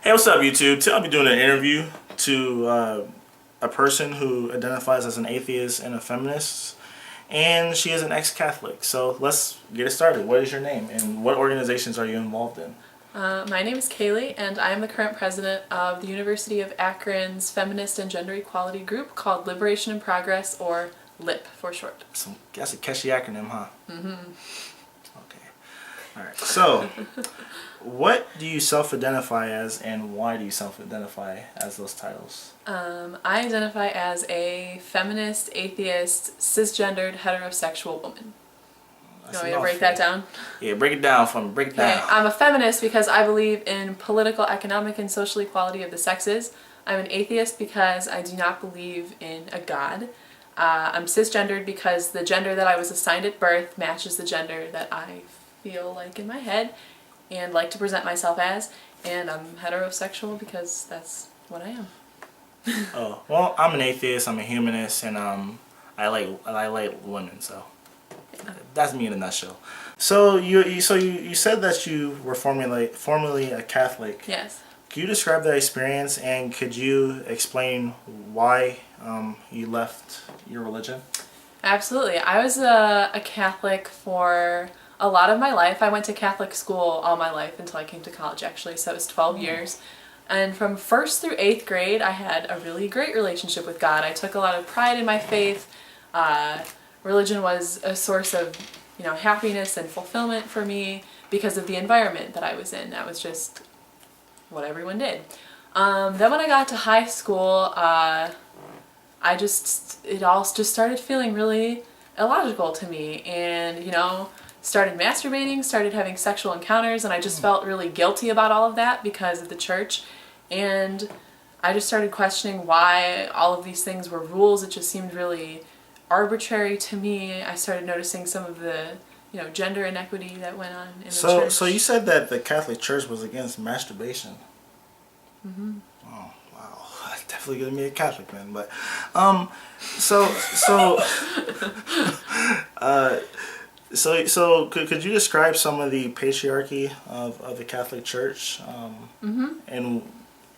Hey, what's up, YouTube? Today I'll be doing an interview to a person who identifies as an atheist and a feminist, and she is an ex-Catholic. So let's get it started. What is your name, and what organizations are you involved in? My name is Kailey, and I am the current president of the University of Akron's Feminist and Gender Equality group called Liberation in Progress, or L.I.P for short. That's a catchy acronym, huh? Mm-hmm. Okay. All right. So, what do you self-identify as, and why do you self-identify as those titles? I identify as a feminist, atheist, cisgendered, heterosexual woman. You want me to break that down? Yeah, break it down for me. Break it down. Okay, I'm a feminist because I believe in political, economic, and social equality of the sexes. I'm an atheist because I do not believe in a god. I'm cisgendered because the gender that I was assigned at birth matches the gender that I feel like in my head and like to present myself as. And I'm heterosexual because that's what I am. Oh, well, I'm an atheist, I'm a humanist, and I like women, so that's me in a nutshell. So you said that you were formerly a Catholic. Yes. Could you describe that experience, and could you explain why you left your religion? Absolutely. I was a Catholic for a lot of my life. I went to Catholic school all my life until I came to college, actually, so it was 12 years. And from 1st through 8th grade, I had a really great relationship with God. I took a lot of pride in my faith. Religion was a source of, happiness and fulfillment for me because of the environment that I was in. That was just what everyone did. Then when I got to high school, it all just started feeling really illogical to me, and started masturbating, started having sexual encounters, and I just felt really guilty about all of that because of the church. And I just started questioning why all of these things were rules. It just seemed really arbitrary to me. I started noticing some of the gender inequity that went on in the church. So you said that the Catholic Church was against masturbation. Mm-hmm. Oh, wow. That's definitely gonna be a Catholic then. But So could you describe some of the patriarchy of the Catholic Church? And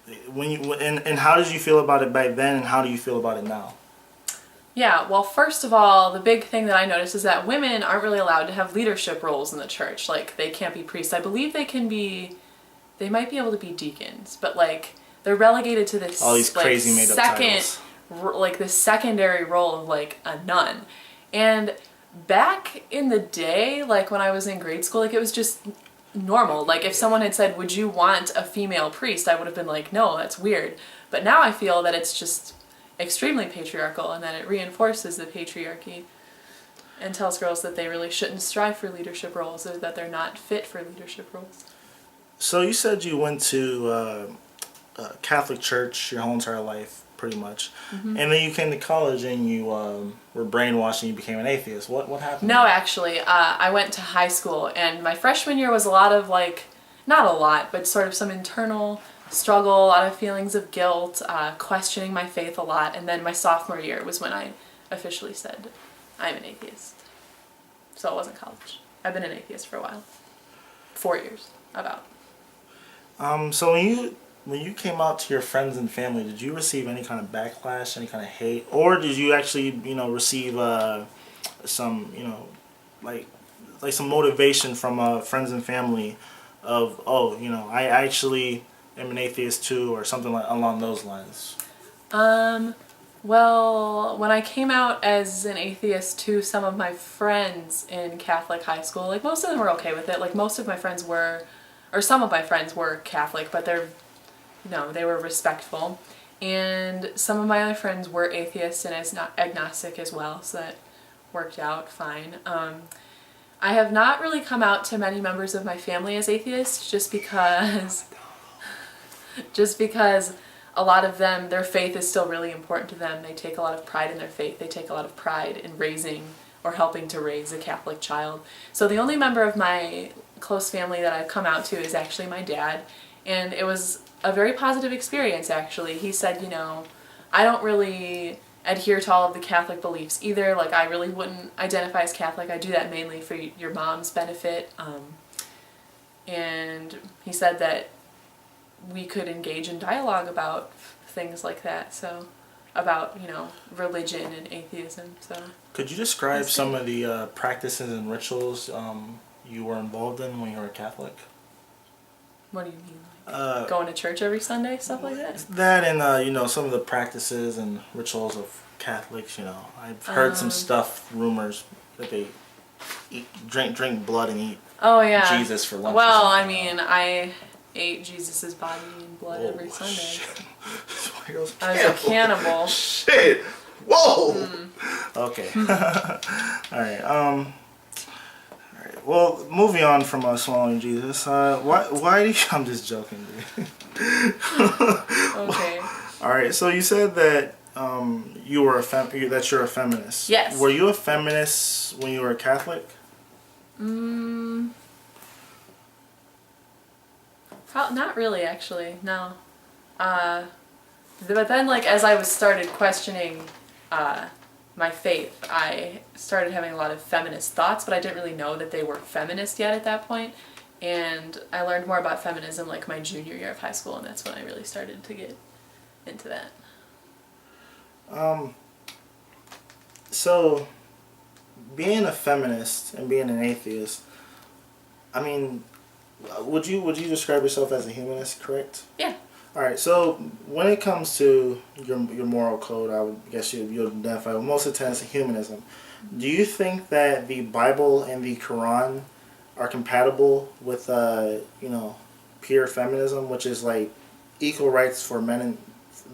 and how did you feel about it back then, and how do you feel about it now? Yeah, well, first of all, the big thing that I noticed is that women aren't really allowed to have leadership roles in the church. Like, they can't be priests. I believe they might be able to be deacons, but they're relegated to this all these crazy made up titles. This secondary role of a nun. And back in the day, when I was in grade school, it was just normal. If someone had said, "Would you want a female priest?" I would have been like, "No, that's weird." But now I feel that it's just extremely patriarchal, and that it reinforces the patriarchy and tells girls that they really shouldn't strive for leadership roles, or that they're not fit for leadership roles. So you said you went to Catholic church your whole entire life, pretty much, and then you came to college and you were brainwashed and you became an atheist. What happened? No, actually, I went to high school, and my freshman year was a lot of not a lot, but sort of some internal struggle, a lot of feelings of guilt, questioning my faith a lot, and then my sophomore year was when I officially said I'm an atheist. So it wasn't college. I've been an atheist for a while. 4 years, about. So when you came out to your friends and family, did you receive any kind of backlash, any kind of hate, or did you actually receive some some motivation from friends and family of I actually am an atheist too, or something along those lines? Well, when I came out as an atheist to some of my friends in Catholic high school, most of them were okay with it. Most of my friends were, or some of my friends were Catholic, but they were respectful. And some of my other friends were atheists and agnostic as well, so that worked out fine. I have not really come out to many members of my family as atheists, just because a lot of them, their faith is still really important to them. They take a lot of pride in their faith. They take a lot of pride in raising or helping to raise a Catholic child. So the only member of my close family that I've come out to is actually my dad, and it was a very positive experience, actually. He said, I don't really adhere to all of the Catholic beliefs either. I really wouldn't identify as Catholic. I do that mainly for your mom's benefit. And he said that we could engage in dialogue about things like that. So about, religion and atheism. So could you describe some of the practices and rituals you were involved in when you were Catholic? What do you mean? Like going to church every Sunday, stuff like that? That and some of the practices and rituals of Catholics. I've heard some stuff, rumors that they drink blood and eat Jesus for lunch. Well, I mean, I ate Jesus's body and blood every Sunday. Shit. I was a cannibal. Shit. Whoa. Okay. All right. All right. Well, moving on from swallowing Jesus. Why do you? I'm just joking, dude. Okay. All right. So you said that you were that you're a feminist. Yes. Were you a feminist when you were a Catholic? Not really, actually. No. But then, as I started questioning my faith, I started having a lot of feminist thoughts, but I didn't really know that they were feminist yet at that point. And I learned more about feminism my junior year of high school, and that's when I really started to get into that. So, being a feminist and being an atheist, I mean, would you describe yourself as a humanist, correct? Yeah. All right. So when it comes to your moral code, I would guess you'll identify with most of the tenets of humanism. Do you think that the Bible and the Quran are compatible with pure feminism, which is like equal rights for men and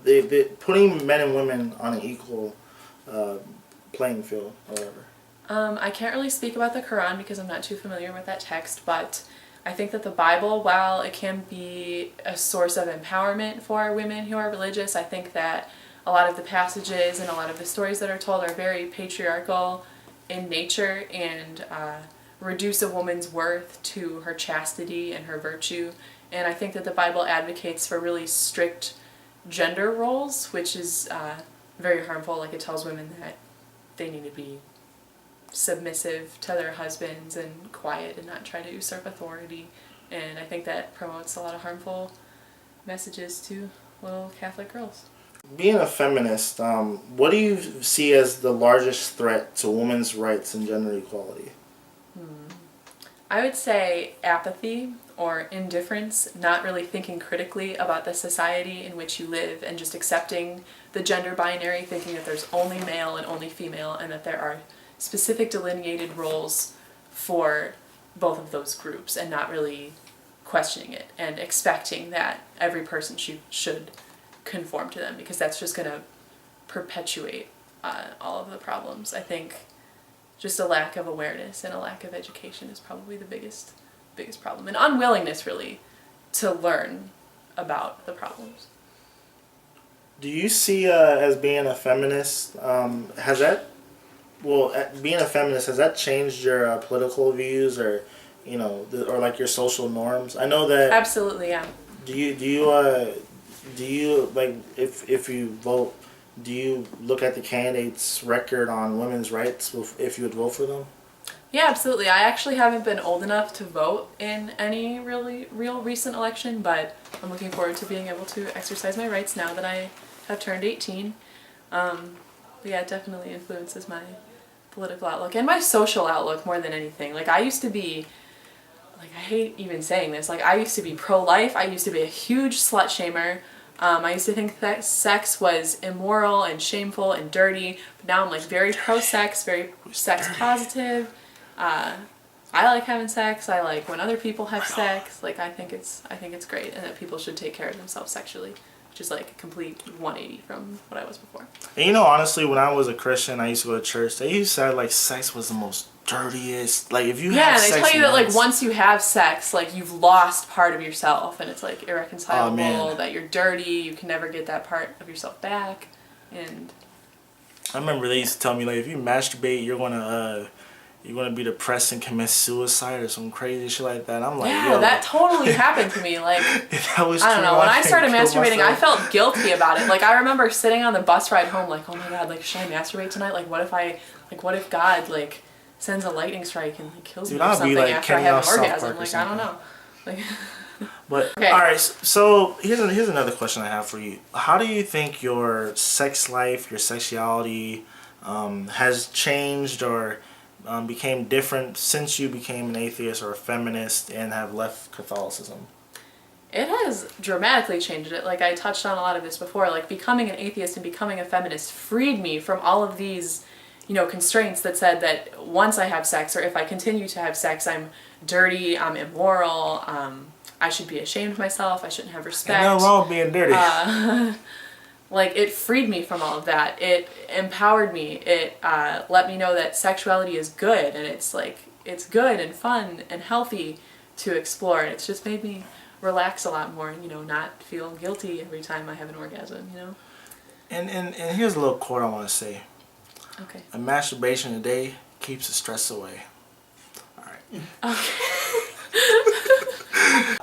they putting men and women on an equal playing field or whatever? I can't really speak about the Quran because I'm not too familiar with that text, but I think that the Bible, while it can be a source of empowerment for women who are religious, I think that a lot of the passages and a lot of the stories that are told are very patriarchal in nature and reduce a woman's worth to her chastity and her virtue. And I think that the Bible advocates for really strict gender roles, which is very harmful. It tells women that they need to be submissive to their husbands and quiet and not try to usurp authority. And I think that promotes a lot of harmful messages to little Catholic girls. Being a feminist, what do you see as the largest threat to women's rights and gender equality? I would say apathy or indifference, not really thinking critically about the society in which you live and just accepting the gender binary, thinking that there's only male and only female and that there are specific delineated roles for both of those groups and not really questioning it and expecting that every person should conform to them, because that's just going to perpetuate all of the problems. I think just a lack of awareness and a lack of education is probably the biggest problem, and unwillingness really to learn about the problems. Do you see as being a feminist, being a feminist, has that changed your political views or your social norms? I know that. Absolutely, yeah. Do you like if you vote, do you look at the candidate's record on women's rights if you would vote for them? Yeah, absolutely. I actually haven't been old enough to vote in any real recent election, but I'm looking forward to being able to exercise my rights now that I have turned 18. But yeah, it definitely influences my political outlook and my social outlook more than anything. I used to be, I hate even saying this, I used to be pro-life. I used to be a huge slut shamer. I used to think that sex was immoral and shameful and dirty, but now I'm very pro-sex, very sex positive. I like having sex. I like when other people have sex. I think it's great, and that people should take care of themselves sexually, which is a complete 180 from what I was before. And honestly, when I was a Christian, I used to go to church. They used to say sex was the most dirtiest. If you have sex, they tell you that once you have sex, you've lost part of yourself, and it's irreconcilable. That you're dirty. You can never get that part of yourself back. And I remember they used to tell me if you masturbate, you're gonna be depressed and commit suicide or some crazy shit like that. I'm yo, that totally happened to me. I don't know. When I started masturbating, I felt guilty about it. I remember sitting on the bus ride home, oh my god, should I masturbate tonight? What if God sends a lightning strike and kills me or something after I have an orgasm? I don't know. But Okay. all right, so here's another question I have for you. How do you think your sex life, your sexuality, has changed or became different since you became an atheist or a feminist and have left Catholicism? It has dramatically changed it. Like I touched on a lot of this before. Like becoming an atheist and becoming a feminist freed me from all of these, constraints that said that once I have sex or if I continue to have sex, I'm dirty, I'm immoral, I should be ashamed of myself, I shouldn't have respect. Ain't nothing wrong with being dirty. Like it freed me from all of that. It empowered me. It let me know that sexuality is good and it's good and fun and healthy to explore. And it's just made me relax a lot more and not feel guilty every time I have an orgasm. And here's a little quote I want to say. Okay. A masturbation a day keeps the stress away. All right. Okay.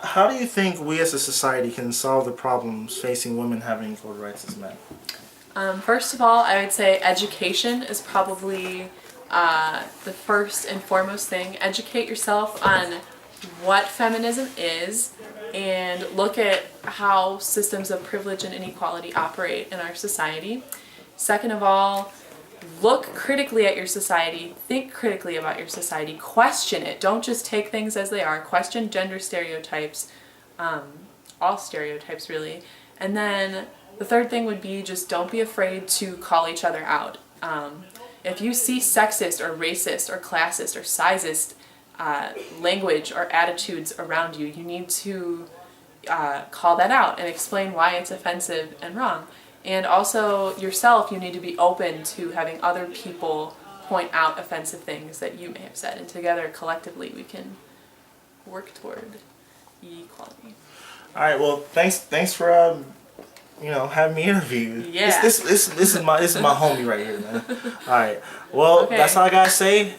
How do you think we as a society can solve the problems facing women having equal rights as men? First of all, I would say education is probably the first and foremost thing. Educate yourself on what feminism is and look at how systems of privilege and inequality operate in our society. Second of all, look critically at your society, think critically about your society, question it. Don't just take things as they are. Question gender stereotypes, all stereotypes really. And then the third thing would be just don't be afraid to call each other out. If you see sexist or racist or classist or sizist language or attitudes around you, you need to call that out and explain why it's offensive and wrong. And also yourself, you need to be open to having other people point out offensive things that you may have said. And together, collectively, we can work toward equality. All right. Well, thanks for having me interview. Yeah. This is my homie right here, man. All right. Well, Okay. That's all I gotta say.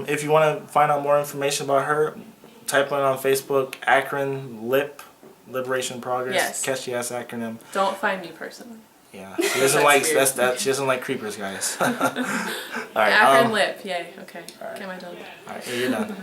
If you want to find out more information about her, type in on Facebook Akron L.I.P Liberation Progress. Yes. Catchy ass acronym. Don't find me personally. Yeah. She doesn't like She doesn't like creepers, guys. All right. Akron L.I.P. Yay. Okay. All right. Get my done. All right. You're done.